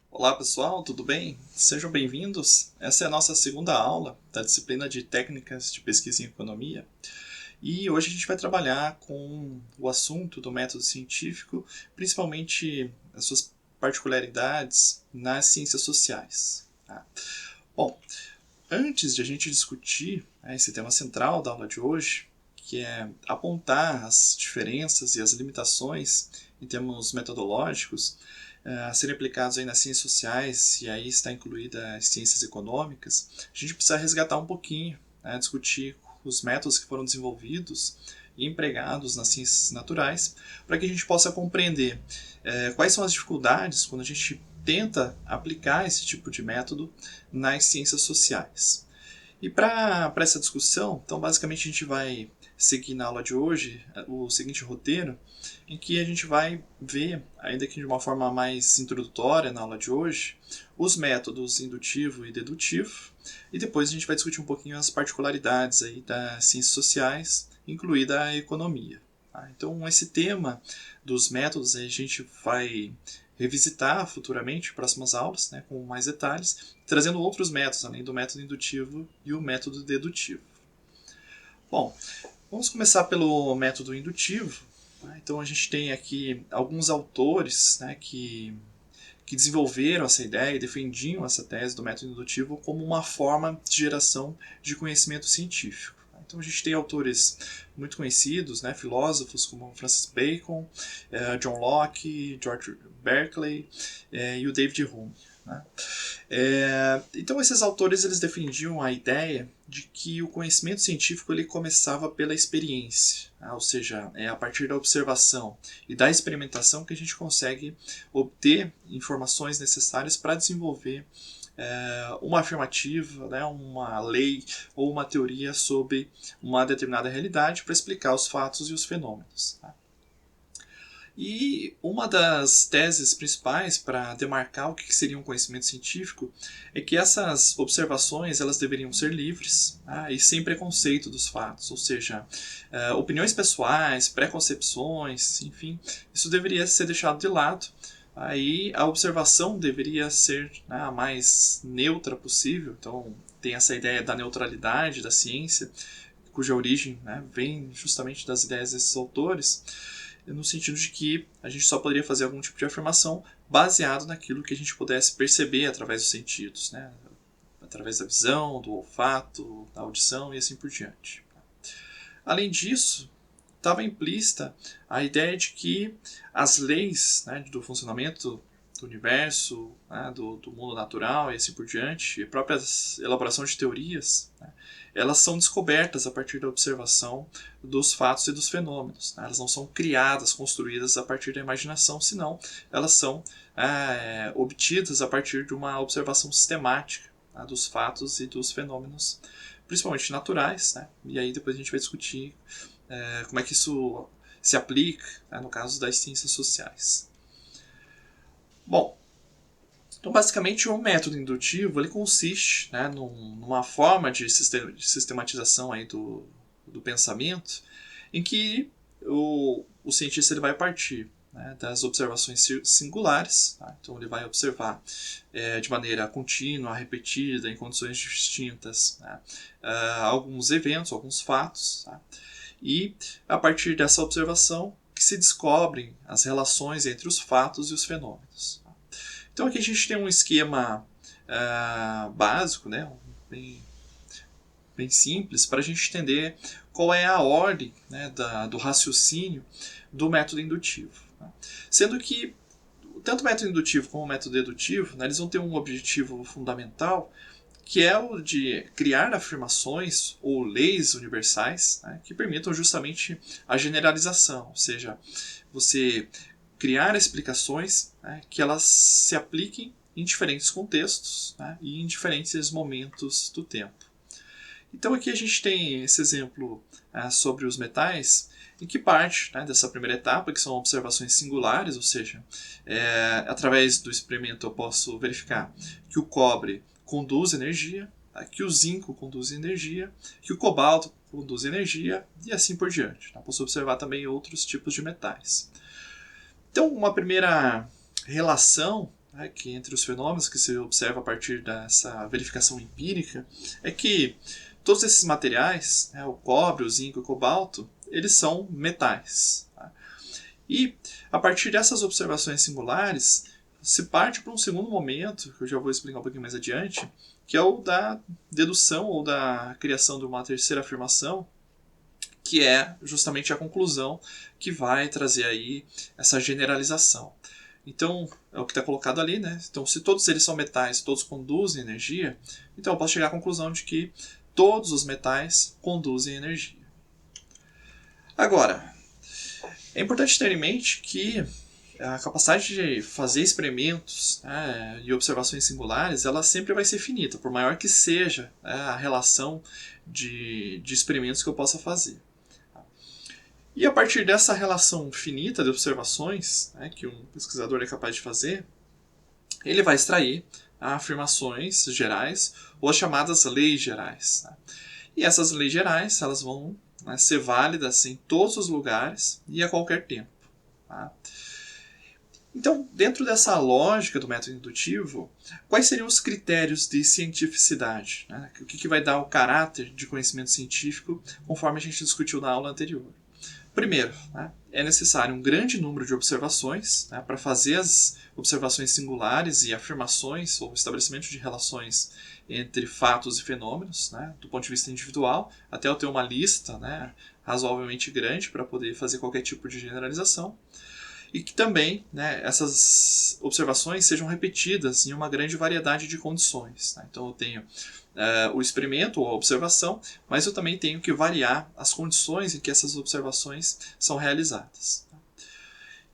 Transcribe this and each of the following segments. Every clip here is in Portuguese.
Olá pessoal, tudo bem? Sejam bem-vindos. Essa é a nossa segunda aula da disciplina de Técnicas de Pesquisa em Economia e hoje a gente vai trabalhar com o assunto do método científico, principalmente as suas particularidades nas ciências sociais. Tá? Bom, antes de a gente discutir esse tema central da aula de hoje, que é apontar as diferenças e as limitações em termos metodológicos a serem aplicados aí nas ciências sociais, e aí está incluída as ciências econômicas, a gente precisa resgatar um pouquinho, discutir os métodos que foram desenvolvidos e empregados nas ciências naturais, para que a gente possa compreender quais são as dificuldades quando a gente tenta aplicar esse tipo de método nas ciências sociais. E para essa discussão, então basicamente a gente vai seguir na aula de hoje o seguinte roteiro, em que a gente vai ver, ainda que de uma forma mais introdutória na aula de hoje, os métodos indutivo e dedutivo, e depois a gente vai discutir um pouquinho as particularidades aí das ciências sociais, incluída a economia. Tá? Então esse tema dos métodos a gente vai revisitar futuramente, em próximas aulas, com mais detalhes, trazendo outros métodos, além do método indutivo e o método dedutivo. Bom, vamos começar pelo método indutivo. Então a gente tem aqui alguns autores que desenvolveram essa ideia e defendiam essa tese do método indutivo como uma forma de geração de conhecimento científico. Então a gente tem autores muito conhecidos, filósofos como Francis Bacon, John Locke, George Berkeley e o David Hume. Então esses autores eles defendiam a ideia de que o conhecimento científico ele começava pela experiência, ou seja, é a partir da observação e da experimentação que a gente consegue obter informações necessárias para desenvolver uma afirmativa, uma lei ou uma teoria sobre uma determinada realidade para explicar os fatos e os fenômenos. Tá? E uma das teses principais para demarcar o que seria um conhecimento científico é que essas observações elas deveriam ser livres e sem preconceito dos fatos, ou seja, opiniões pessoais, preconcepções, enfim, isso deveria ser deixado de lado. Aí a observação deveria ser a mais neutra possível, então tem essa ideia da neutralidade da ciência, cuja origem vem justamente das ideias desses autores, no sentido de que a gente só poderia fazer algum tipo de afirmação baseado naquilo que a gente pudesse perceber através dos sentidos, através da visão, do olfato, da audição e assim por diante. Além disso, estava implícita a ideia de que as leis do funcionamento do universo, do mundo natural e assim por diante, e a própria elaboração de teorias, elas são descobertas a partir da observação dos fatos e dos fenômenos. Elas não são criadas, construídas a partir da imaginação, senão elas são obtidas a partir de uma observação sistemática dos fatos e dos fenômenos, principalmente naturais. E aí depois a gente vai discutir como é que isso se aplica no caso das ciências sociais. Bom, então basicamente o método indutivo ele consiste numa forma de sistematização aí do pensamento em que o cientista ele vai partir das observações singulares, então ele vai observar de maneira contínua, repetida, em condições distintas, alguns eventos, alguns fatos, e a partir dessa observação que se descobrem as relações entre os fatos e os fenômenos. Então aqui a gente tem um esquema básico, bem simples, para a gente entender qual é a ordem do raciocínio do método indutivo. Sendo que tanto o método indutivo como o método dedutivo eles vão ter um objetivo fundamental, que é o de criar afirmações ou leis universais que permitam justamente a generalização, ou seja, você criar explicações que elas se apliquem em diferentes contextos e em diferentes momentos do tempo. Então aqui a gente tem esse exemplo sobre os metais, em que parte dessa primeira etapa, que são observações singulares, ou seja, através do experimento eu posso verificar que o cobre conduz energia, que o zinco conduz energia, que o cobalto conduz energia e assim por diante. Posso observar também outros tipos de metais. Então, uma primeira relação né, que entre os fenômenos que se observa a partir dessa verificação empírica, é que todos esses materiais, né, o cobre, o zinco e o cobalto, eles são metais. Tá? E a partir dessas observações singulares, se parte para um segundo momento, que eu já vou explicar um pouquinho mais adiante, que é o da dedução ou da criação de uma terceira afirmação, que é justamente a conclusão que vai trazer aí essa generalização. Então, é o que está colocado ali, né? Então, se todos eles são metais, todos conduzem energia, então eu posso chegar à conclusão de que todos os metais conduzem energia. Agora, é importante ter em mente que a capacidade de fazer experimentos, né, e observações singulares, ela sempre vai ser finita, por maior que seja, né, a relação de experimentos que eu possa fazer. E a partir dessa relação finita de observações, né, que um pesquisador é capaz de fazer, ele vai extrair afirmações gerais ou as chamadas leis gerais. Né? E essas leis gerais elas vão, né, ser válidas em todos os lugares e a qualquer tempo. Tá? Então, dentro dessa lógica do método indutivo, quais seriam os critérios de cientificidade? Né? O que vai dar o caráter de conhecimento científico, conforme a gente discutiu na aula anterior? Primeiro, né, é necessário um grande número de observações, né, para fazer as observações singulares e afirmações ou estabelecimento de relações entre fatos e fenômenos, né, do ponto de vista individual, até eu ter uma lista, né, razoavelmente grande para poder fazer qualquer tipo de generalização. E que também, né, essas observações sejam repetidas em uma grande variedade de condições. Né? Então eu tenho o experimento ou a observação, mas eu também tenho que variar as condições em que essas observações são realizadas.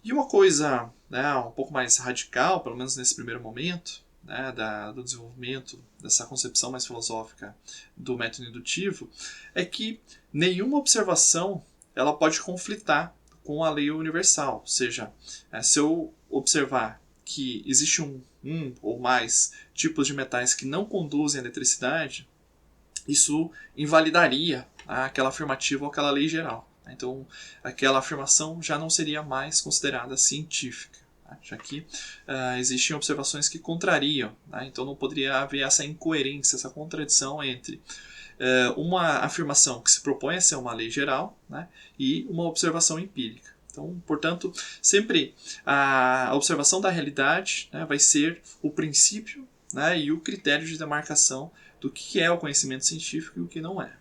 E uma coisa, né, um pouco mais radical, pelo menos nesse primeiro momento, né, do desenvolvimento dessa concepção mais filosófica do método indutivo, é que nenhuma observação ela pode conflitar com a lei universal. Ou seja, se eu observar que existe um ou mais tipos de metais que não conduzem a eletricidade, isso invalidaria aquela afirmativa ou aquela lei geral. Então, aquela afirmação já não seria mais considerada científica, já que existem observações que contrariam. Então, não poderia haver essa incoerência, essa contradição entre uma afirmação que se propõe a ser uma lei geral, né, e uma observação empírica. Então, portanto, sempre a observação da realidade, né, vai ser o princípio, né, e o critério de demarcação do que é o conhecimento científico e o que não é.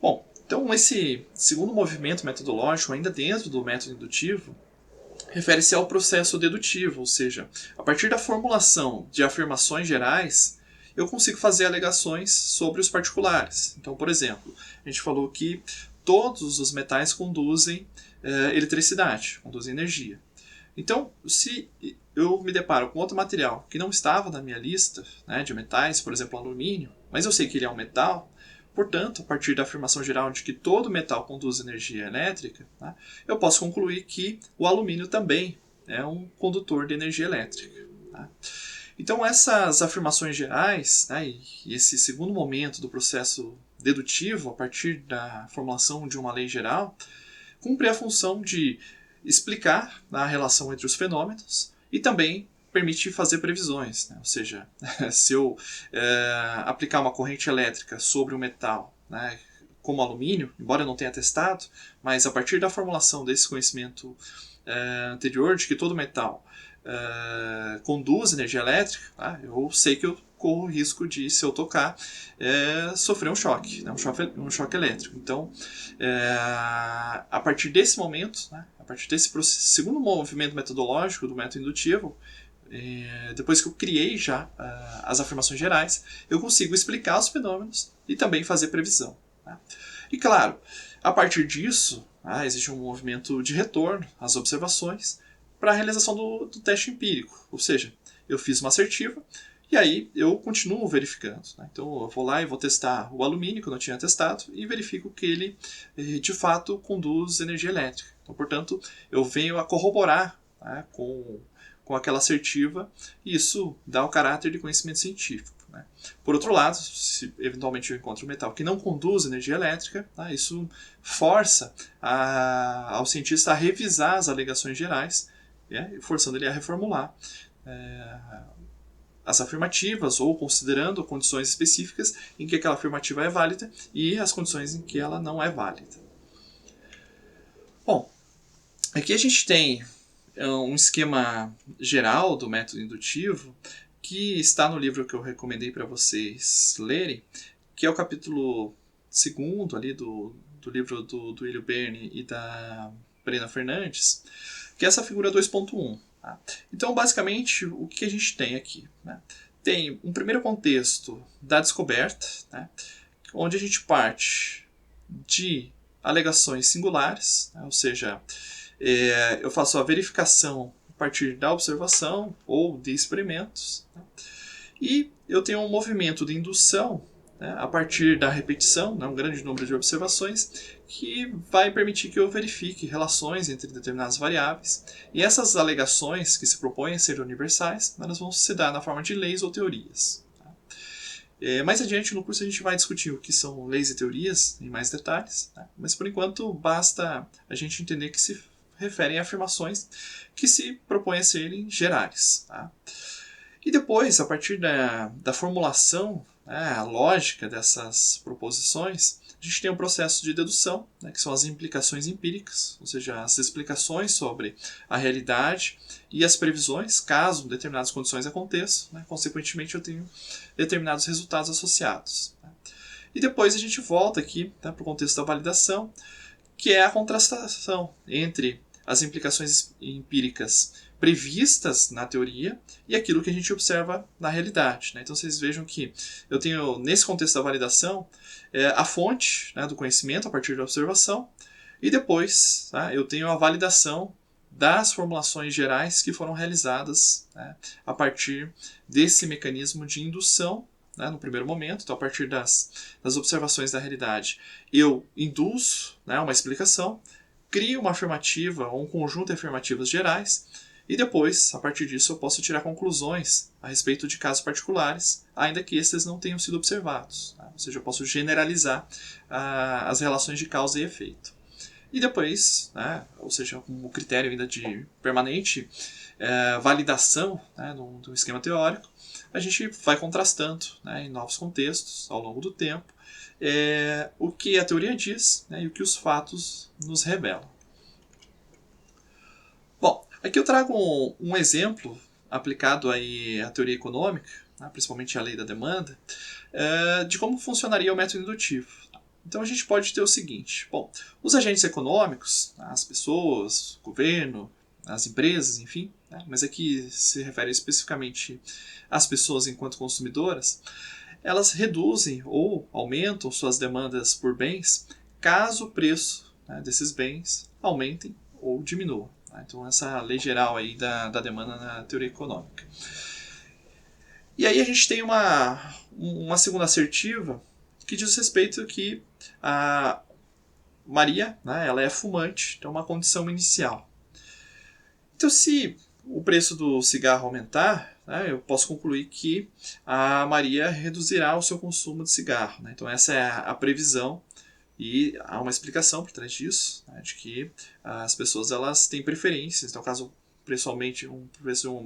Bom, então esse segundo movimento metodológico, ainda dentro do método indutivo, refere-se ao processo dedutivo, ou seja, a partir da formulação de afirmações gerais, eu consigo fazer alegações sobre os particulares. Então, por exemplo, a gente falou que todos os metais conduzem eletricidade, conduzem energia. Então, se eu me deparo com outro material que não estava na minha lista, né, de metais, por exemplo, alumínio, mas eu sei que ele é um metal, portanto, a partir da afirmação geral de que todo metal conduz energia elétrica, né, eu posso concluir que o alumínio também é um condutor de energia elétrica. Tá? Então, essas afirmações gerais, né, e esse segundo momento do processo dedutivo, a partir da formulação de uma lei geral, cumpre a função de explicar a relação entre os fenômenos e também permite fazer previsões. Né? Ou seja, se eu aplicar uma corrente elétrica sobre um metal, né, como alumínio, embora eu não tenha testado, mas a partir da formulação desse conhecimento anterior de que todo metal conduz energia elétrica, tá? Eu sei que eu corro o risco de, se eu tocar, sofrer um choque, né? um choque elétrico. Então, a partir desse momento, né? A partir desse segundo movimento metodológico do método indutivo, depois que eu criei já as afirmações gerais, eu consigo explicar os fenômenos e também fazer previsão. Né? E claro, a partir disso, existe um movimento de retorno às observações para a realização do teste empírico. Ou seja, eu fiz uma assertiva e aí eu continuo verificando. Né? Então eu vou lá e vou testar o alumínio que eu não tinha testado e verifico que ele de fato conduz energia elétrica. Então, portanto, eu venho a corroborar, né, com aquela assertiva e isso dá o caráter de conhecimento científico. Né? Por outro lado, se eventualmente eu encontro um metal que não conduz energia elétrica, isso força ao cientista a revisar as alegações gerais forçando ele a reformular as afirmativas ou considerando condições específicas em que aquela afirmativa é válida e as condições em que ela não é válida. Bom, aqui a gente tem um esquema geral do método indutivo que está no livro que eu recomendei para vocês lerem, que é o capítulo 2 ali do livro do Willio Berne e da Brena Fernandes, que é essa figura 2.1. Tá? Então, basicamente, o que a gente tem aqui? Né? Tem um primeiro contexto da descoberta, né? Onde a gente parte de alegações singulares, né? Ou seja, eu faço a verificação a partir da observação ou de experimentos, né? E eu tenho um movimento de indução, né, a partir da repetição, né, um grande número de observações, que vai permitir que eu verifique relações entre determinadas variáveis. E essas alegações, que se propõem a ser universais, elas vão se dar na forma de leis ou teorias. Mais adiante no curso a gente vai discutir o que são leis e teorias em mais detalhes, né? Mas por enquanto basta a gente entender que se referem a afirmações que se propõem a serem gerais. Tá? E depois, a partir da formulação, né, a lógica dessas proposições, a gente tem o processo de dedução, né, que são as implicações empíricas, ou seja, as explicações sobre a realidade e as previsões, caso determinadas condições aconteçam, né, consequentemente eu tenho determinados resultados associados. Né. E depois a gente volta aqui, né, para o contexto da validação, que é a contrastação entre as implicações empíricas previstas na teoria e aquilo que a gente observa na realidade. Né? Então vocês vejam que eu tenho, nesse contexto da validação, a fonte, né, do conhecimento a partir da observação, e depois, tá, eu tenho a validação das formulações gerais que foram realizadas, né, a partir desse mecanismo de indução, né, no primeiro momento. Então, a partir das observações da realidade, eu induzo, né, uma explicação, crio uma afirmativa ou um conjunto de afirmativas gerais, e depois, a partir disso, eu posso tirar conclusões a respeito de casos particulares, ainda que estes não tenham sido observados. Tá? Ou seja, eu posso generalizar as relações de causa e efeito. E depois, né, ou seja, como critério ainda de permanente validação, né, do esquema teórico, a gente vai contrastando, né, em novos contextos, ao longo do tempo, o que a teoria diz, né, e o que os fatos nos revelam. Bom, aqui eu trago um exemplo aplicado aí à teoria econômica, né, principalmente à lei da demanda, de como funcionaria o método indutivo. Então a gente pode ter o seguinte: bom, os agentes econômicos, as pessoas, o governo, as empresas, enfim, né, mas aqui se refere especificamente às pessoas enquanto consumidoras, elas reduzem ou aumentam suas demandas por bens caso o preço, né, desses bens aumentem ou diminua. Então essa lei geral aí da demanda na teoria econômica. E aí a gente tem uma segunda assertiva que diz respeito que a Maria, né, ela é fumante, então é uma condição inicial. Então se o preço do cigarro aumentar, né, eu posso concluir que a Maria reduzirá o seu consumo de cigarro. Né? Então essa é a previsão. E há uma explicação por trás disso, né, de que as pessoas elas têm preferências. Então, caso o preço aumente, um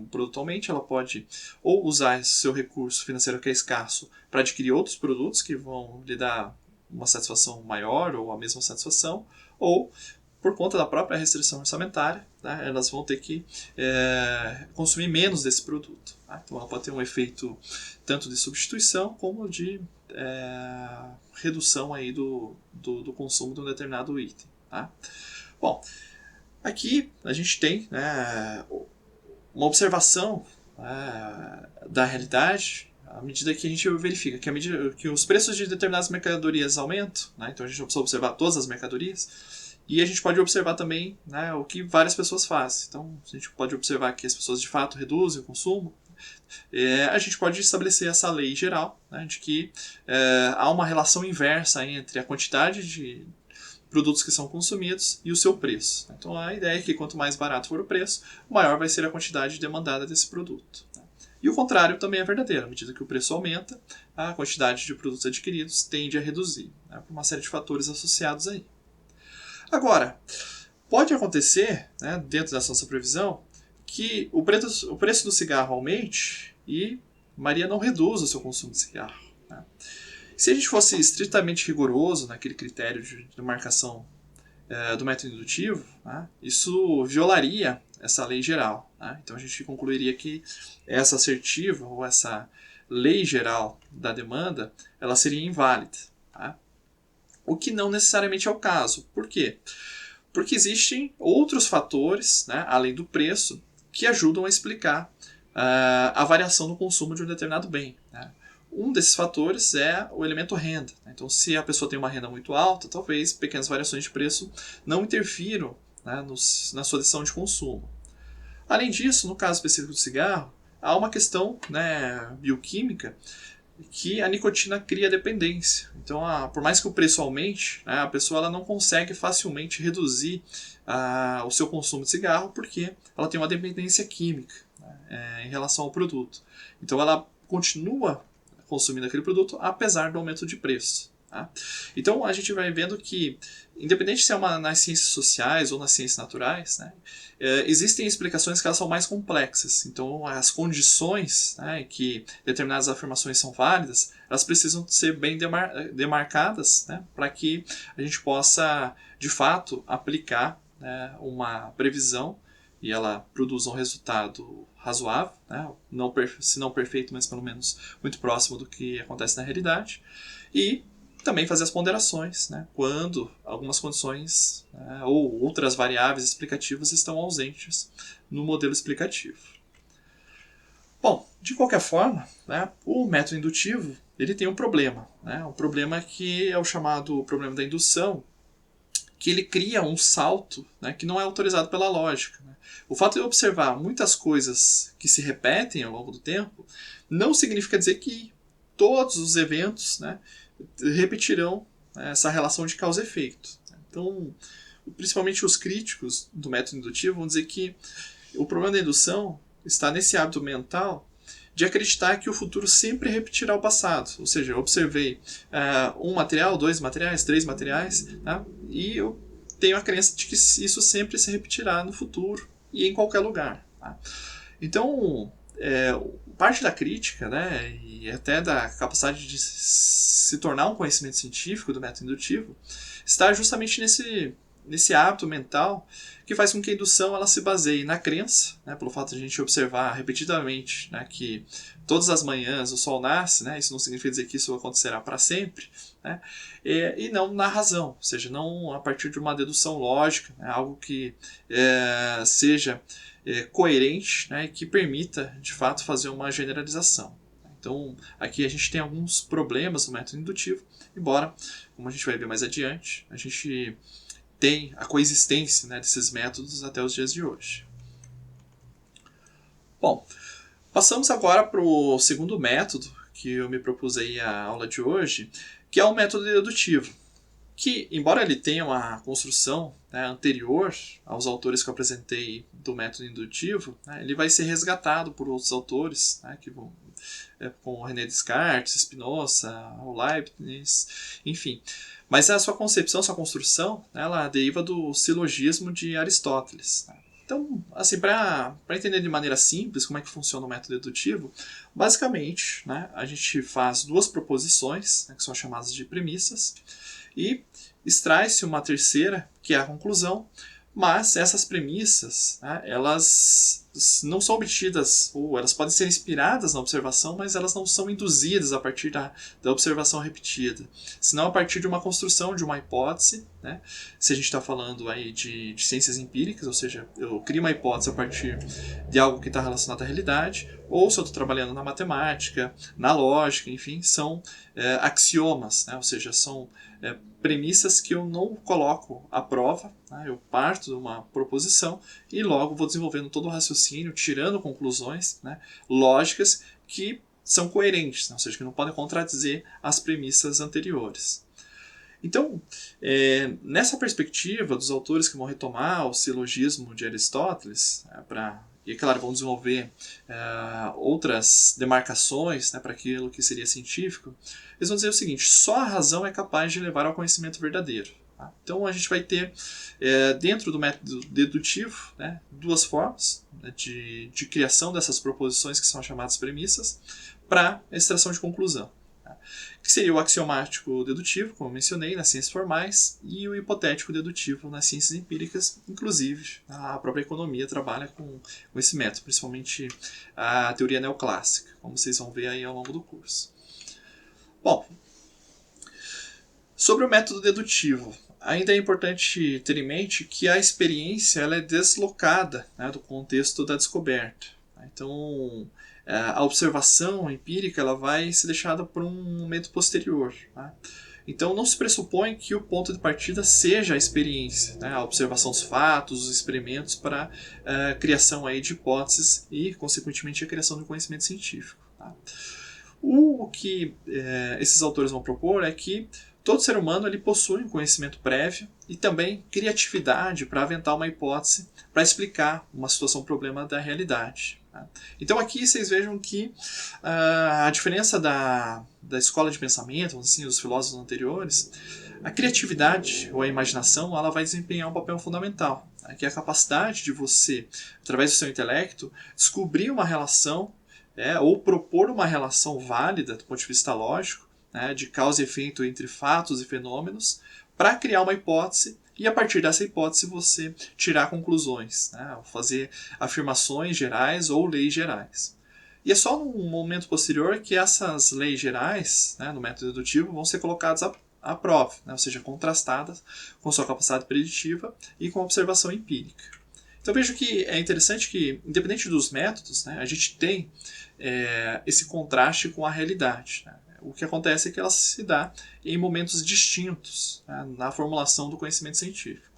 produto aumente, ela pode ou usar seu recurso financeiro que é escasso para adquirir outros produtos que vão lhe dar uma satisfação maior ou a mesma satisfação, ou por conta da própria restrição orçamentária, né, elas vão ter que consumir menos desse produto. Tá? Então ela pode ter um efeito tanto de substituição como de redução aí do consumo de um determinado item. Tá? Bom, aqui a gente tem, né, uma observação da realidade à medida que a gente verifica que, à medida que os preços de determinadas mercadorias aumentam, né, então a gente precisa observar todas as mercadorias, e a gente pode observar também, né, o que várias pessoas fazem. Então a gente pode observar que as pessoas de fato reduzem o consumo. A gente pode estabelecer essa lei geral, né, de que há uma relação inversa entre a quantidade de produtos que são consumidos e o seu preço. Então a ideia é que quanto mais barato for o preço, maior vai ser a quantidade demandada desse produto. E o contrário também é verdadeiro. À medida que o preço aumenta, a quantidade de produtos adquiridos tende a reduzir, né, por uma série de fatores associados aí. Agora, pode acontecer, né, dentro dessa nossa previsão, que o preço do cigarro aumente e Maria não reduza o seu consumo de cigarro. Né? Se a gente fosse estritamente rigoroso naquele critério de marcação do método indutivo, né, isso violaria essa lei geral. Né? Então a gente concluiria que essa assertiva ou essa lei geral da demanda ela seria inválida. Tá? O que não necessariamente é o caso. Por quê? Porque existem outros fatores, né, além do preço, que ajudam a explicar a variação no consumo de um determinado bem. Né? Um desses fatores é o elemento renda. Então, se a pessoa tem uma renda muito alta, talvez pequenas variações de preço não interfiram, né, na sua decisão de consumo. Além disso, no caso específico do cigarro, há uma questão, né, bioquímica que a nicotina cria dependência. Então, por mais que o preço aumente, né, a pessoa ela não consegue facilmente reduzir o seu consumo de cigarro porque ela tem uma dependência química, né, em relação ao produto. Então, ela continua consumindo aquele produto apesar do aumento de preço. Tá? Então, a gente vai vendo que, independente se é nas ciências sociais ou nas ciências naturais, né, existem explicações que elas são mais complexas. Então, as condições, né, que determinadas afirmações são válidas, elas precisam ser bem demarcadas, né, para que a gente possa, de fato, aplicar, né, uma previsão e ela produza um resultado razoável, né, se não perfeito, mas pelo menos muito próximo do que acontece na realidade. E também fazer as ponderações, né, quando algumas condições, né, ou outras variáveis explicativas estão ausentes no modelo explicativo. Bom, de qualquer forma, né, o método indutivo ele tem um problema. Né, um problema que é o chamado problema da indução, que ele cria um salto, né, que não é autorizado pela lógica. Né. O fato de observar muitas coisas que se repetem ao longo do tempo não significa dizer que todos os eventos, né, repetirão essa relação de causa e efeito. Então, principalmente os críticos do método indutivo vão dizer que o problema da indução está nesse hábito mental de acreditar que o futuro sempre repetirá o passado. Ou seja, eu observei um material, 2 materiais, 3 materiais, né, e eu tenho a crença de que isso sempre se repetirá no futuro e em qualquer lugar. Tá? Então, parte da crítica, né, e até da capacidade de se tornar um conhecimento científico do método indutivo está justamente nesse hábito mental que faz com que a indução ela se baseie na crença, né, pelo fato de a gente observar repetidamente, né, que todas as manhãs o sol nasce, né, isso não significa dizer que isso acontecerá para sempre, né, e não na razão, ou seja, não a partir de uma dedução lógica, né, algo que seja coerente, né, e que permita, de fato, fazer uma generalização. Então, aqui a gente tem alguns problemas no método indutivo, embora, como a gente vai ver mais adiante, a gente tem a coexistência, né, desses métodos até os dias de hoje. Bom, passamos agora para o segundo método que eu me propus aí a aula de hoje, que é o método dedutivo, que, embora ele tenha uma construção, né, anterior aos autores que eu apresentei do método indutivo, né, ele vai ser resgatado por outros autores, né, que vão, como René Descartes, Spinoza, Leibniz, enfim. Mas a sua concepção, sua construção, né, ela deriva do silogismo de Aristóteles. Né. Então, assim, para entender de maneira simples como é que funciona o método dedutivo, basicamente, né, a gente faz duas proposições, né, que são chamadas de premissas, e extrai-se uma terceira, que é a conclusão, mas essas premissas, né, elas não são obtidas, ou elas podem ser inspiradas na observação, mas elas não são induzidas a partir da observação repetida, senão a partir de uma construção de uma hipótese, né, se a gente está falando aí de ciências empíricas, ou seja, eu crio uma hipótese a partir de algo que está relacionado à realidade, ou se eu estou trabalhando na matemática, na lógica, enfim, são axiomas, né, ou seja, são premissas que eu não coloco à prova, né? Eu parto de uma proposição e logo vou desenvolvendo todo o raciocínio, tirando conclusões, né, lógicas que são coerentes, né? Ou seja, que não podem contradizer as premissas anteriores. Então, nessa perspectiva dos autores que vão retomar o silogismo de Aristóteles, e, claro, vão desenvolver outras demarcações, né, para aquilo que seria científico, eles vão dizer o seguinte: só a razão é capaz de levar ao conhecimento verdadeiro. Tá? Então a gente vai ter, dentro do método dedutivo, né, duas formas, né, de criação dessas proposições que são chamadas premissas para extração de conclusão. Tá? Que seria o axiomático dedutivo, como eu mencionei, nas ciências formais, e o hipotético dedutivo nas ciências empíricas. Inclusive, a própria economia trabalha com esse método, principalmente a teoria neoclássica, como vocês vão ver aí ao longo do curso. Bom, sobre o método dedutivo, ainda é importante ter em mente que a experiência ela é deslocada, né, do contexto da descoberta. Então, a observação empírica ela vai ser deixada por um momento posterior. Tá? Então, não se pressupõe que o ponto de partida seja a experiência, né, a observação dos fatos, os experimentos para a criação aí de hipóteses e, consequentemente, a criação de conhecimento científico. Tá? O que esses autores vão propor é que todo ser humano ele possui um conhecimento prévio e também criatividade para aventar uma hipótese para explicar uma situação, problema da realidade. Tá? Então aqui vocês vejam que a diferença da escola de pensamento, assim, dos filósofos anteriores, a criatividade ou a imaginação ela vai desempenhar um papel fundamental, tá? Que é a capacidade de você, através do seu intelecto, descobrir uma relação ou propor uma relação válida do ponto de vista lógico, né, de causa e efeito entre fatos e fenômenos, para criar uma hipótese e a partir dessa hipótese você tirar conclusões, né, fazer afirmações gerais ou leis gerais. E é só num momento posterior que essas leis gerais, né, no método dedutivo, vão ser colocadas à prova, né, ou seja, contrastadas com sua capacidade preditiva e com a observação empírica. Então vejo que é interessante que, independente dos métodos, né, a gente tem esse contraste com a realidade. Né? O que acontece é que ela se dá em momentos distintos, né, na formulação do conhecimento científico.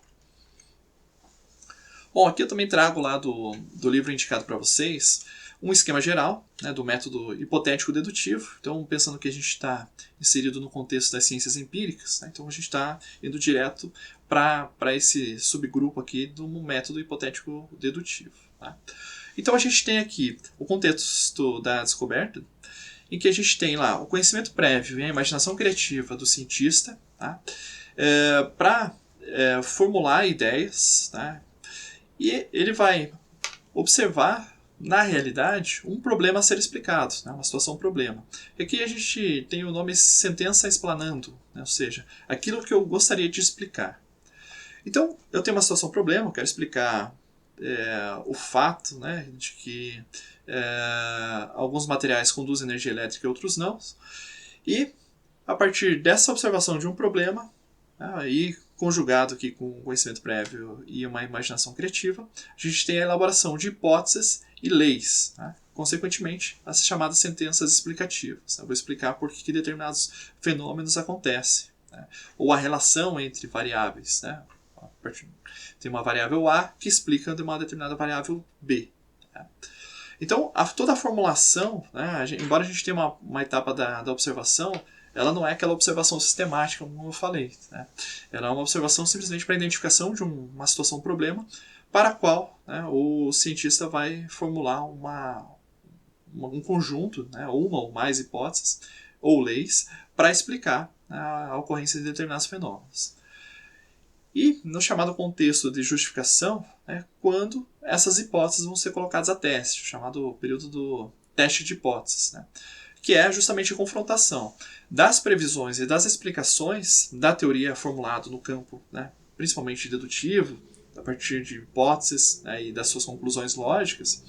Bom, aqui eu também trago lá do livro indicado para vocês um esquema geral, né, do método hipotético dedutivo. Então, pensando que a gente está inserido no contexto das ciências empíricas, né, então a gente está indo direto para esse subgrupo aqui do método hipotético dedutivo. Tá? Então a gente tem aqui o contexto da descoberta, em que a gente tem lá o conhecimento prévio e a imaginação criativa do cientista, tá? Para formular ideias, tá? E ele vai observar, na realidade, um problema a ser explicado, né? Uma situação-problema. E aqui a gente tem o nome sentença explanando, né? Ou seja, aquilo que eu gostaria de explicar. Então, eu tenho uma situação-problema, eu quero explicar o fato, né, de que alguns materiais conduzem energia elétrica e outros não. E, a partir dessa observação de um problema, aí conjugado aqui com conhecimento prévio e uma imaginação criativa, a gente tem a elaboração de hipóteses e leis. Tá? Consequentemente, as chamadas sentenças explicativas. Eu vou explicar por que determinados fenômenos acontecem. Né? Ou a relação entre variáveis. Né? Tem uma variável A que explica de uma determinada variável B. Tá? Então, toda a formulação, né, embora a gente tenha uma etapa da observação, ela não é aquela observação sistemática, como eu falei. Né? Ela é uma observação simplesmente para a identificação de uma situação, problema, para a qual, né, o cientista vai formular um conjunto, né, uma ou mais hipóteses ou leis, para explicar a ocorrência de determinados fenômenos. E no chamado contexto de justificação, né, quando essas hipóteses vão ser colocadas a teste, o chamado período do teste de hipóteses, né, que é justamente a confrontação das previsões e das explicações da teoria formulada no campo, né, principalmente dedutivo, a partir de hipóteses, né, e das suas conclusões lógicas.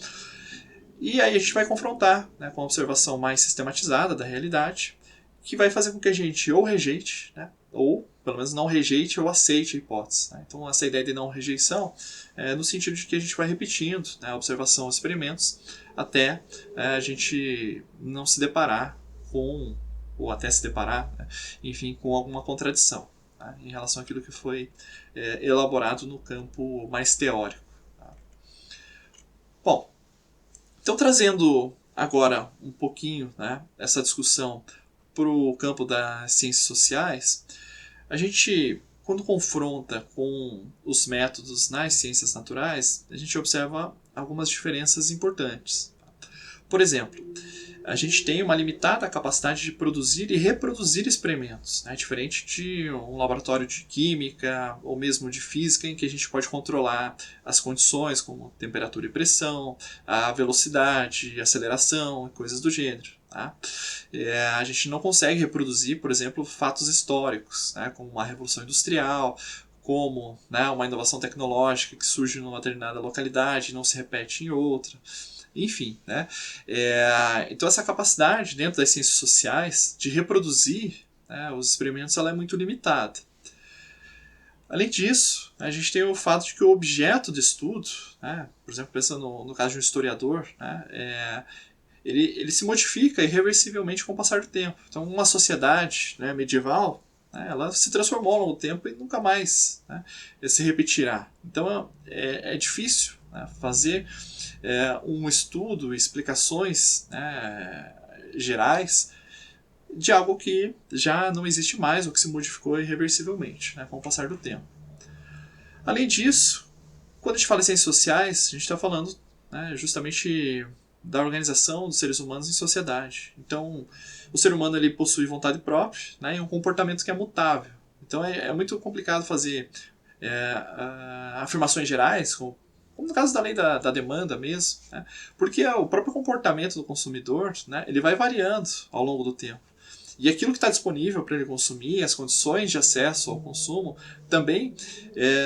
E aí a gente vai confrontar, né, com a observação mais sistematizada da realidade, que vai fazer com que a gente ou rejeite, né, ou pelo menos não rejeite ou aceite a hipótese. Né? Então, essa ideia de não rejeição é no sentido de que a gente vai repetindo, né, a observação, os experimentos, até a gente não se deparar com, ou até se deparar, né, enfim, com alguma contradição, tá, em relação àquilo que foi elaborado no campo mais teórico. Tá? Bom, então trazendo agora um pouquinho, né, essa discussão para o campo das ciências sociais, a gente, quando confronta com os métodos nas ciências naturais, a gente observa algumas diferenças importantes. Por exemplo, a gente tem uma limitada capacidade de produzir e reproduzir experimentos, né? Diferente de um laboratório de química ou mesmo de física, em que a gente pode controlar as condições como temperatura e pressão, a velocidade, aceleração e coisas do gênero. Tá? A gente não consegue reproduzir, por exemplo, fatos históricos, né? Como uma revolução industrial, como, né, uma inovação tecnológica que surge numa determinada localidade e não se repete em outra. Enfim, né? Então essa capacidade dentro das ciências sociais de reproduzir, né, os experimentos, ela é muito limitada. Além disso, a gente tem o fato de que o objeto de estudo, né, por exemplo, pensando no caso de um historiador, né, ele se modifica irreversivelmente com o passar do tempo. Então uma sociedade, né, medieval, né, ela se transformou ao longo do tempo e nunca mais, né, se repetirá. Então é difícil, né, fazer um estudo, explicações, né, gerais de algo que já não existe mais ou que se modificou irreversivelmente, né, com o passar do tempo. Além disso, quando a gente fala em ciências sociais, a gente está falando, né, justamente da organização dos seres humanos em sociedade. Então, o ser humano ele possui vontade própria, né, e um comportamento que é mutável. Então, é muito complicado fazer afirmações gerais, como no caso da lei da demanda mesmo, né? Porque o próprio comportamento do consumidor, né, ele vai variando ao longo do tempo. E aquilo que está disponível para ele consumir, as condições de acesso ao consumo, também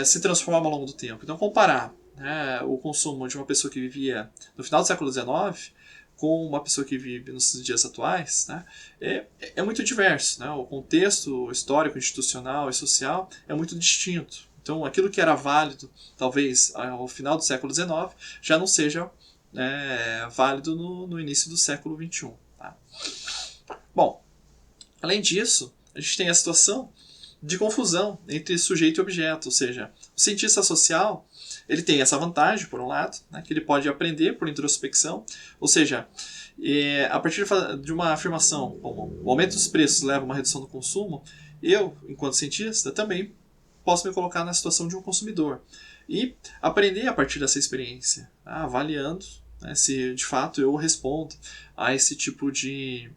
se transformam ao longo do tempo. Então, comparar, né, o consumo de uma pessoa que vivia no final do século XIX com uma pessoa que vive nos dias atuais, né, é muito diverso. Né? O contexto histórico, institucional e social é muito distinto. Então, aquilo que era válido, talvez, ao final do século XIX, já não seja válido no início do século XXI. Tá? Bom, além disso, a gente tem a situação de confusão entre sujeito e objeto, ou seja, o cientista social ele tem essa vantagem, por um lado, né, que ele pode aprender por introspecção, ou seja, a partir de uma afirmação como o aumento dos preços leva a uma redução do consumo, eu, enquanto cientista, também posso me colocar na situação de um consumidor e aprender a partir dessa experiência, avaliando, né, se de fato eu respondo a esse tipo de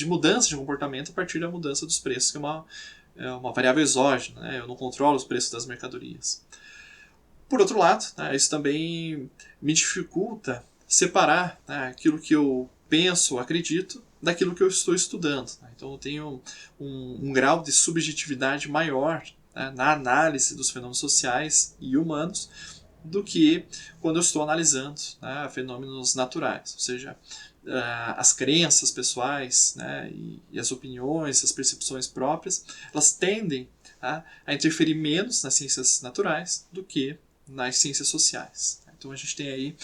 mudança de comportamento a partir da mudança dos preços, que é uma variável exógena, né? Eu não controlo os preços das mercadorias. Por outro lado, né, isso também me dificulta separar, né, aquilo que eu penso, acredito, daquilo que eu estou estudando. Né? Então eu tenho um grau de subjetividade maior, né, na análise dos fenômenos sociais e humanos do que quando eu estou analisando, né, fenômenos naturais, ou seja, as crenças pessoais, né, e as opiniões, as percepções próprias, elas tendem a interferir menos nas ciências naturais do que nas ciências sociais. Então a gente tem aí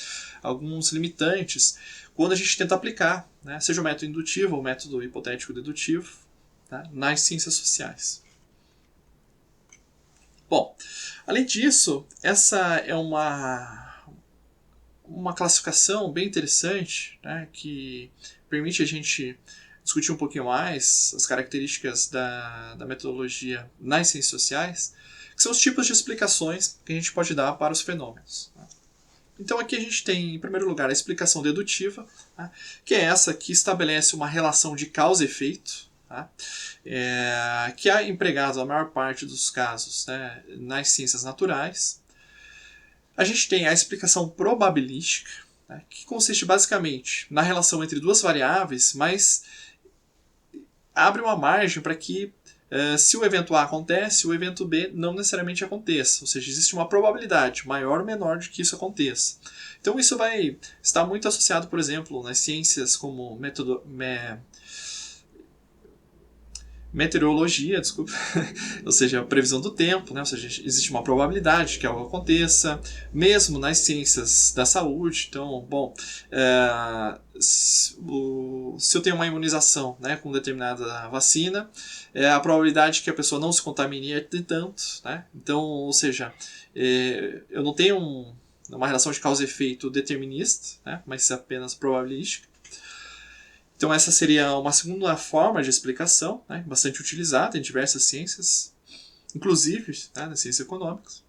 alguns limitantes quando a gente tenta aplicar, né, seja o método indutivo ou o método hipotético-dedutivo, tá, nas ciências sociais. Bom, além disso, essa é uma classificação bem interessante, né, que permite a gente discutir um pouquinho mais as características da metodologia nas ciências sociais, que são os tipos de explicações que a gente pode dar para os fenômenos. Então aqui a gente tem, em primeiro lugar, a explicação dedutiva, tá, que é essa que estabelece uma relação de causa e efeito, tá, que é empregado na maior parte dos casos, né, nas ciências naturais. A gente tem a explicação probabilística, né, que consiste basicamente na relação entre duas variáveis, mas abre uma margem para que, se o evento A acontece, o evento B não necessariamente aconteça. Ou seja, existe uma probabilidade maior ou menor de que isso aconteça. Então isso vai estar muito associado, por exemplo, nas ciências como meteorologia, desculpa, ou seja, a previsão do tempo, né? Ou seja, existe uma probabilidade que algo aconteça, mesmo nas ciências da saúde. Então, bom, se eu tenho uma imunização, né, com determinada vacina, a probabilidade que a pessoa não se contamine é de tanto, né? Então, ou seja, eu não tenho uma relação de causa e efeito determinista, né, mas apenas probabilística. Então essa seria uma segunda forma de explicação, né, bastante utilizada em diversas ciências, inclusive, né, nas ciências econômicas.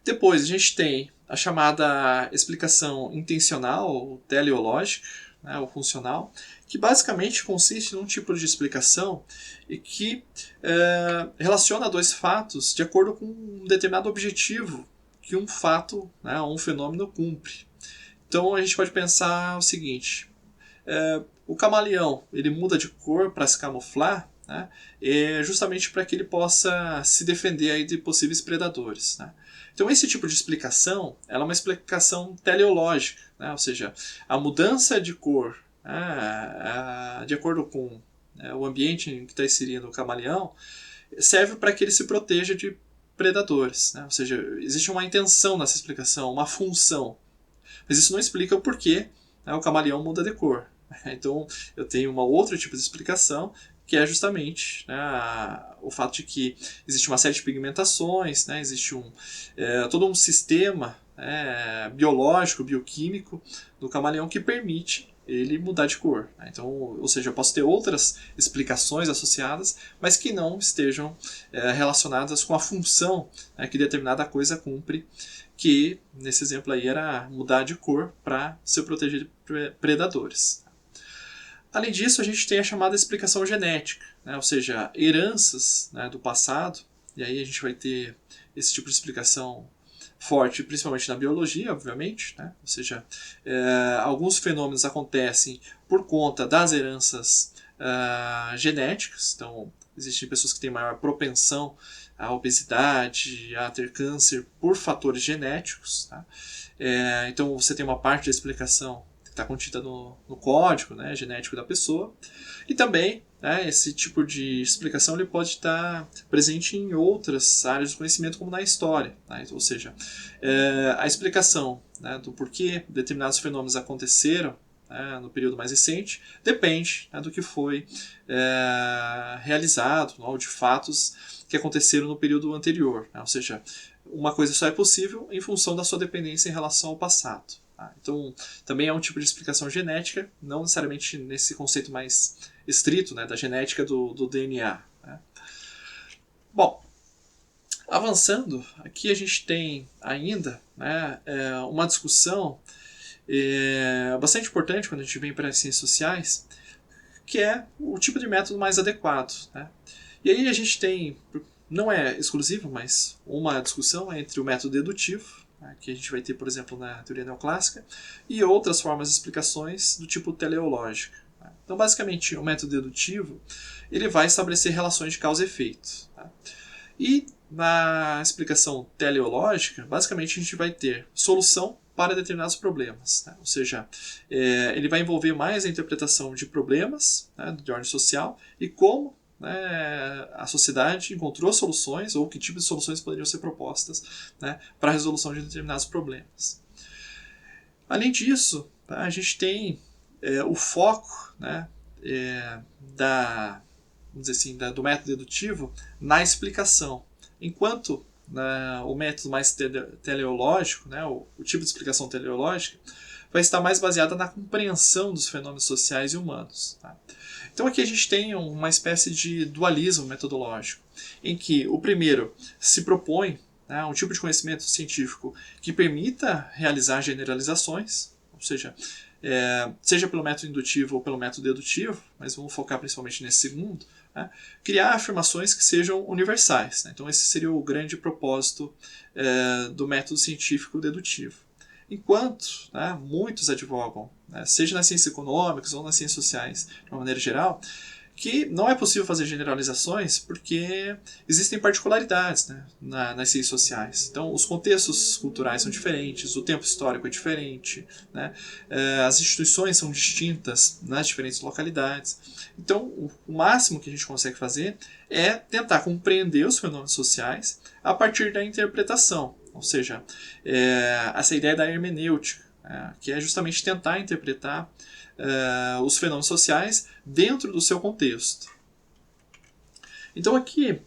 Depois a gente tem a chamada explicação intencional ou teleológica, né, ou funcional, que basicamente consiste num tipo de explicação e que relaciona dois fatos de acordo com um determinado objetivo que um fato, né, um fenômeno cumpre. Então a gente pode pensar o seguinte: o camaleão ele muda de cor para se camuflar, né, justamente para que ele possa se defender aí de possíveis predadores, né? Então esse tipo de explicação ela é uma explicação teleológica, né, ou seja, a mudança de cor, de acordo com o ambiente em que está inserido o camaleão, serve para que ele se proteja de predadores, né? Ou seja, existe uma intenção nessa explicação, uma função, mas isso não explica o porquê, né, o camaleão muda de cor. Então eu tenho uma outra tipo de explicação, que é justamente, né, o fato de que existe uma série de pigmentações, né, existe todo um sistema biológico, bioquímico do camaleão que permite ele mudar de cor, né? Então, ou seja, eu posso ter outras explicações associadas, mas que não estejam relacionadas com a função, né, que determinada coisa cumpre, que nesse exemplo aí era mudar de cor para se proteger de predadores. Além disso, a gente tem a chamada explicação genética, né? Ou seja, heranças, né, do passado, e aí a gente vai ter esse tipo de explicação forte, principalmente na biologia, obviamente, né? Ou seja, alguns fenômenos acontecem por conta das heranças genéticas. Então, existem pessoas que têm maior propensão à obesidade, a ter câncer por fatores genéticos, tá? Então, você tem uma parte da explicação que está contida no código, né, genético da pessoa, e também, né, esse tipo de explicação ele pode estar presente em outras áreas do conhecimento, como na história, né? Ou seja, a explicação, né, do porquê determinados fenômenos aconteceram, né, no período mais recente, depende, né, do que foi realizado, ou de fatos que aconteceram no período anterior, né? Ou seja, uma coisa só é possível em função da sua dependência em relação ao passado. Então, também é um tipo de explicação genética, não necessariamente nesse conceito mais estrito, né, da genética do DNA, né? Bom, avançando, aqui a gente tem ainda, né, uma discussão bastante importante quando a gente vem para as ciências sociais, que é o tipo de método mais adequado, né? E aí a gente tem, não é exclusivo, mas uma discussão entre o método dedutivo, que a gente vai ter, por exemplo, na teoria neoclássica, e outras formas de explicações do tipo teleológica. Então, basicamente, o método dedutivo ele vai estabelecer relações de causa e efeito. E na explicação teleológica, basicamente, a gente vai ter solução para determinados problemas. Ou seja, ele vai envolver mais a interpretação de problemas, né, de ordem social e como, né, a sociedade encontrou soluções ou que tipo de soluções poderiam ser propostas, né, para a resolução de determinados problemas. Além disso, tá, a gente tem o foco, né, vamos dizer assim, do método dedutivo na explicação, enquanto o método mais teleológico, né, o tipo de explicação teleológica, vai estar mais baseada na compreensão dos fenômenos sociais e humanos. Tá? Então aqui a gente tem uma espécie de dualismo metodológico, em que o primeiro se propõe, né, um tipo de conhecimento científico que permita realizar generalizações, ou seja, seja pelo método indutivo ou pelo método dedutivo, mas vamos focar principalmente nesse segundo, né, criar afirmações que sejam universais. Né? Então esse seria o grande propósito do método científico dedutivo. Enquanto, né, muitos advogam, né, seja nas ciências econômicas ou nas ciências sociais, de uma maneira geral, que não é possível fazer generalizações porque existem particularidades, né, nas ciências sociais. Então, os contextos culturais são diferentes, o tempo histórico é diferente, né, as instituições são distintas nas diferentes localidades. Então, o máximo que a gente consegue fazer é tentar compreender os fenômenos sociais a partir da interpretação, ou seja, essa ideia da hermenêutica, que é justamente tentar interpretar os fenômenos sociais dentro do seu contexto. Então aqui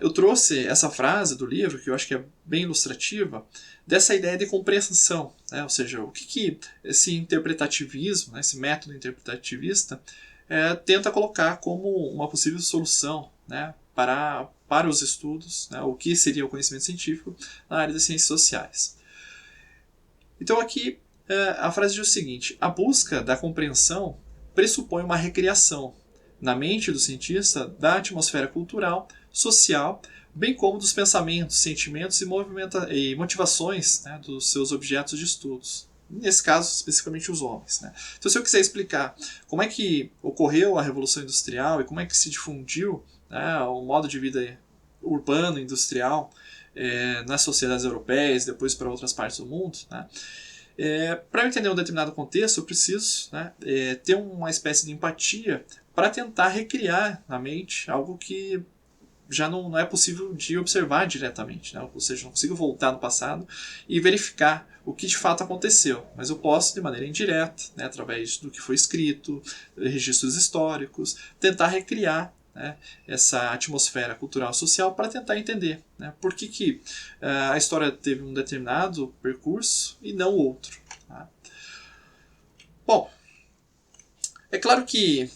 eu trouxe essa frase do livro, que eu acho que é bem ilustrativa, dessa ideia de compreensão, né? Ou seja, o que esse interpretativismo, né, esse método interpretativista, tenta colocar como uma possível solução, né, para os estudos, né, o que seria o conhecimento científico na área das ciências sociais. Então aqui A frase diz o seguinte: a busca da compreensão pressupõe uma recriação, na mente do cientista, da atmosfera cultural, social, bem como dos pensamentos, sentimentos e motivações, né, dos seus objetos de estudos. Nesse caso, especificamente os homens. Né? Então, se eu quiser explicar como é que ocorreu a Revolução Industrial e como é que se difundiu, né, o modo de vida urbano, industrial, nas sociedades europeias, depois para outras partes do mundo, né? Para eu entender um determinado contexto, eu preciso, né, ter uma espécie de empatia para tentar recriar na mente algo que já não é possível de observar diretamente. Né? Ou seja, não consigo voltar no passado e verificar o que de fato aconteceu. Mas eu posso, de maneira indireta, né, através do que foi escrito, registros históricos, tentar recriar, né, essa atmosfera cultural social para tentar entender, né, por que a história teve um determinado percurso e não outro. Tá? Bom, é claro que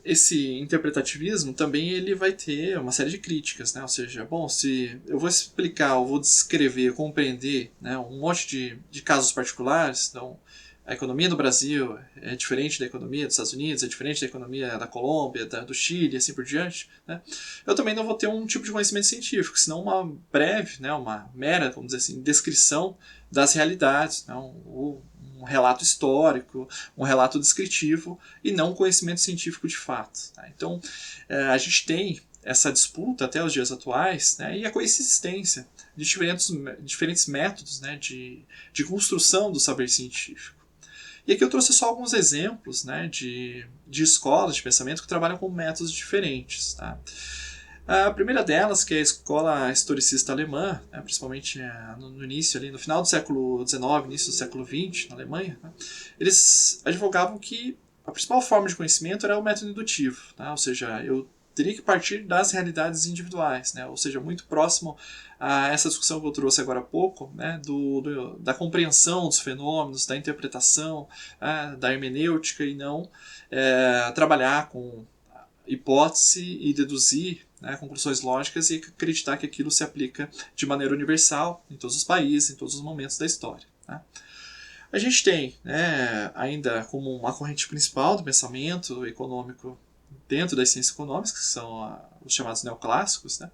esse interpretativismo também ele vai ter uma série de críticas, né? Ou seja, bom, se eu vou explicar, eu vou descrever, compreender, né, um monte de casos particulares, então a economia do Brasil é diferente da economia dos Estados Unidos, é diferente da economia da Colômbia, do Chile e assim por diante, né? Eu também não vou ter um tipo de conhecimento científico, senão uma breve, né, uma mera, vamos dizer assim, descrição das realidades, né, um relato histórico, um relato descritivo e não um conhecimento científico de fato. Tá? Então, a gente tem essa disputa até os dias atuais, né, e a coexistência de diferentes métodos, né, de construção do saber científico. E aqui eu trouxe só alguns exemplos, né, de escolas de pensamento que trabalham com métodos diferentes. Tá? A primeira delas, que é a escola historicista alemã, né, principalmente no início, ali, no final do século XIX, início do século XX, na Alemanha, né, eles advogavam que a principal forma de conhecimento era o método indutivo, né, ou seja, eu teria que partir das realidades individuais, né, ou seja, muito próximo a essa discussão que eu trouxe agora há pouco, né, da compreensão dos fenômenos, da interpretação, da hermenêutica, e não trabalhar com hipótese e deduzir, né, conclusões lógicas e acreditar que aquilo se aplica de maneira universal em todos os países, em todos os momentos da história. Né? A gente tem, né, ainda como uma corrente principal do pensamento econômico dentro das ciências econômicas, que são os chamados neoclássicos, né,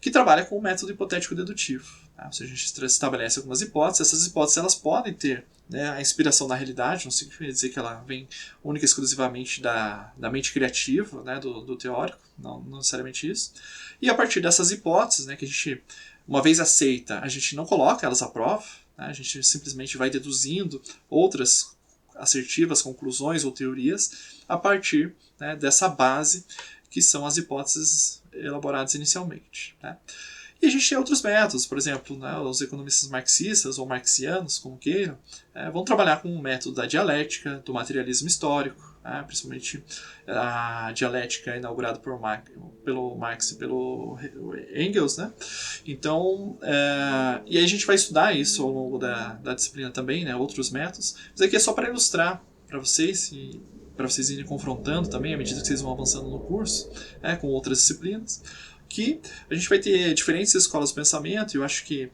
que trabalha com o método hipotético dedutivo. Tá? Ou seja, a gente estabelece algumas hipóteses, essas hipóteses elas podem ter, né, a inspiração na realidade, não significa dizer que ela vem única e exclusivamente da mente criativa, né, do teórico, não necessariamente isso. E a partir dessas hipóteses, né, que a gente, uma vez aceita, a gente não coloca elas à prova, né, a gente simplesmente vai deduzindo outras assertivas conclusões ou teorias a partir, né, dessa base que são as hipóteses elaboradas inicialmente. Né? E a gente tem outros métodos, por exemplo, né, os economistas marxistas ou marxianos, como queiram, vão trabalhar com o método da dialética, do materialismo histórico, principalmente a dialética inaugurada pelo Marx e pelo Engels. Né? Então, e aí a gente vai estudar isso ao longo da disciplina também, né, outros métodos, mas aqui é só para ilustrar para vocês e para vocês irem confrontando também à medida que vocês vão avançando no curso, com outras disciplinas, que a gente vai ter diferentes escolas do pensamento, e eu acho que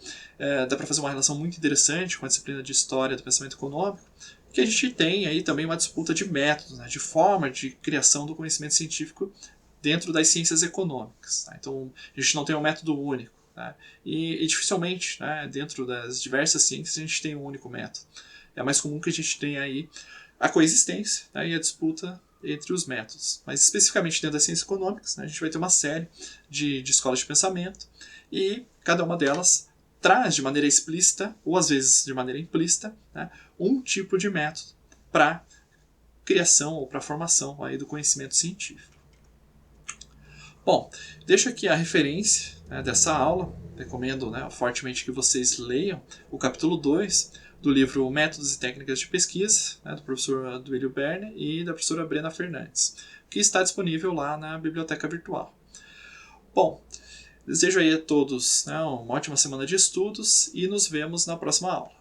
dá para fazer uma relação muito interessante com a disciplina de História do Pensamento Econômico, que a gente tem aí também uma disputa de métodos, né, de forma de criação do conhecimento científico dentro das ciências econômicas. Tá? Então, a gente não tem um método único. Tá? E dificilmente, né, dentro das diversas ciências, a gente tem um único método. É mais comum que a gente tenha aí a coexistência, né, e a disputa entre os métodos. Mas especificamente dentro das ciências econômicas, né, a gente vai ter uma série de escolas de pensamento e cada uma delas traz de maneira explícita, ou às vezes de maneira implícita, né, um tipo de método para criação ou para formação aí do conhecimento científico. Bom, deixo aqui a referência, né, dessa aula. Recomendo, né, fortemente que vocês leiam o capítulo 2 do livro Métodos e Técnicas de Pesquisa, né, do professor Duílio Berner e da professora Brena Fernandes, que está disponível lá na biblioteca virtual. Bom, desejo aí a todos, né, uma ótima semana de estudos e nos vemos na próxima aula.